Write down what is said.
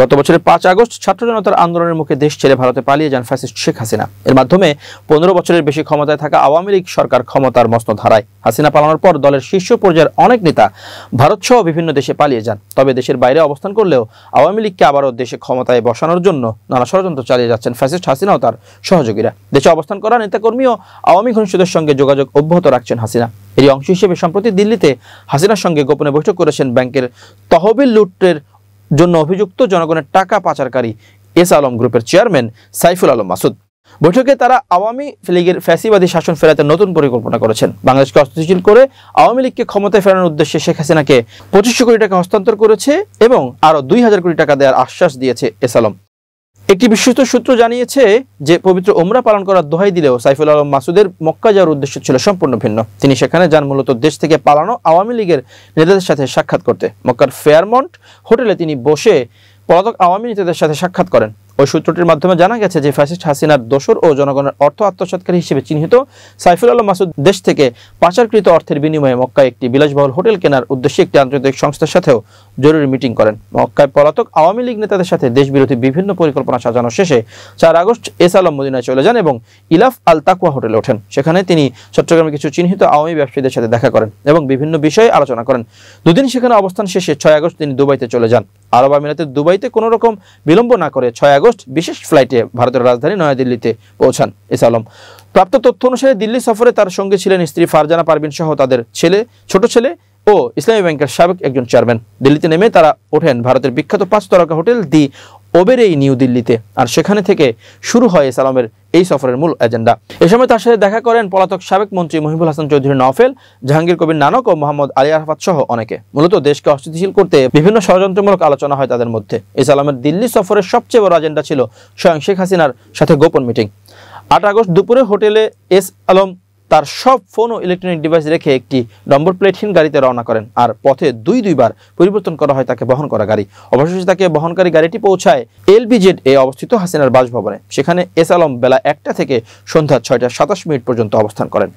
গত বছরের 5 আগস্ট ছাত্র জনতার আন্দোলনের মুখে দেশ ছেড়ে ভারতে পালিয়ে যান ফ্যাসিস্ট শেখ হাসিনা। এর মাধ্যমে 15 বছরের বেশি ক্ষমতায় থাকা আওয়ামী লীগ সরকার ক্ষমতার মসনদ হারায়। হাসিনা পালানোর পর দলের শীর্ষ পর্যায়ের অনেক নেতা ভারত সহ বিভিন্ন দেশে পালিয়ে যান। তবে দেশের বাইরে অবস্থান করলেও আওয়ামী লীগকে আবারও দেশে ক্ষমতায় বসানোর জন্য নানা ষড়যন্ত্র চালিয়ে যাচ্ছেন ফ্যাসিস্ট হাসিনা ও তার সহযোগীরা। দেশে অবস্থান করা নেতাকর্মী ও আওয়ামী ঘনিষ্ঠদের সঙ্গে যোগাযোগ অব্যাহত রাখছেন হাসিনা। এরই অংশ হিসেবে সম্প্রতি দিল্লিতে হাসিনার সঙ্গে গোপনে বৈঠক করেছেন ব্যাংকের তহবিল লুটের জন্য অভিযুক্ত জনগণের টাকা পাচারকারী এস আলম গ্রুপের চেয়ারম্যান সাইফুল আলম মাসুদ। বৈঠকে তারা আওয়ামী লীগের ফ্যাসিবাদী শাসন ফেরাতে নতুন পরিকল্পনা করেছেন। বাংলাদেশকে অস্থিতিশীল করে আওয়ামী লীগকে ক্ষমতায় ফেরানোর উদ্দেশ্যে শেখ হাসিনাকে 2500 কোটি টাকা হস্তান্তর করেছে এবং আরও 2000 কোটি টাকা দেওয়ার আশ্বাস দিয়েছে এস আলম। একটি বিশ্বস্ত সূত্র জানিয়েছে যে পবিত্র ওমরা পালন করার দোহাই দিলেও সাইফুল আলম মাসুদের মক্কা যাওয়ার উদ্দেশ্য ছিল সম্পূর্ণ ভিন্ন। তিনি সেখানে যান মূলত দেশ থেকে পালানো আওয়ামী লীগের নেতাদের সাথে সাক্ষাৎ করতে। মক্কার ফেয়ারমন্ট হোটেলে তিনি বসে পলাতক আওয়ামী নেতাদের সাথে সাক্ষাৎ করেন। ওই সূত্রটির মাধ্যমে জানা গেছে যে ফ্যাসিস্ট হাসিনার দোসর ও জনগণের অর্থ আত্মসাৎকারী হিসেবে চিহ্নিত সাইফুল আলম মাসুদ দেশ থেকে পাচারকৃত অর্থের বিনিময়ে মক্কায় একটি বিলাসবহুল হোটেল কেনার উদ্দেশ্যে একটি আন্তর্জাতিক সংস্থার সাথেও জরুরি মিটিং করেন। মক্কায় পলাতক আওয়ামী লীগ নেতাদের সাথে দেশবিরোধী বিভিন্ন পরিকল্পনা সাজানো শেষে 4 আগস্ট এস আলম মদিনায় চলে যান এবং ইলাফ আল তাকওয়া হোটেলে ওঠেন। সেখানে তিনি চট্টগ্রামে কিছু চিহ্নিত আওয়ামী ব্যবসায়ীদের সাথে দেখা করেন এবং বিভিন্ন বিষয়ে আলোচনা করেন। দুদিন সেখানে অবস্থান শেষে 6 আগস্ট তিনি দুবাইতে চলে যান। আরব আমিরাতের দুবাইতে কোনো রকম বিলম্ব না করে 6 আগস্ট বিশেষ ফ্লাইটে ভারতের রাজধানী নয়াদিল্লিতে পৌঁছান এস আলম। প্রাপ্ত তথ্য অনুসারে দিল্লি সফরে তার সঙ্গে ছিলেন স্ত্রী ফারজানা পারভিন সহ তাদের ছোট ছেলে ও ইসলামী ব্যাংকের সাবেক একজন চেয়ারম্যান। দিল্লিতে নেমে তারা ওঠেন ভারতের বিখ্যাত 5 তারকা হোটেল দি ওবেরেই নিউ দিল্লিতে। আর সেখানে থেকে শুরু হয় এস আলমের এই সফরের মূল এজেন্ডা। এ সময় তার সাথে দেখা করেন পলাতক সাবেক মন্ত্রী মহিবুল হাসান চৌধুরী নওফেল, জাহাঙ্গীর কবির নানক ও মোহাম্মদ আলী আরাফাত সহ অনেকে। মূলত দেশকে অস্থিতিশীল করতে বিভিন্ন ষড়যন্ত্রমূলক আলোচনা হয় তাদের মধ্যে। এস আলমের দিল্লি সফরের সবচেয়ে বড় এজেন্ডা ছিল স্বয়ং শেখ হাসিনার সাথে গোপন মিটিং। 8 আগস্ট দুপুরে হোটেলে এস আলম তার সব ফোন ও ইলেকট্রনিক ডিভাইস রেখে একটি নম্বর প্লেটহীন গাড়িতে রওনা করেন। আর পথে দুইবার পরিবর্তন করা হয় তাকে বহন করা গাড়ি। অবশেষে তাকে বহনকারী গাড়িটি পৌঁছায় এলবিজেড এ অবস্থিত হাসিনার বাসভবনে। সেখানে এস আলম বেলা 1টা থেকে সন্ধ্যা 6টা 27 মিনিট পর্যন্ত অবস্থান করেন।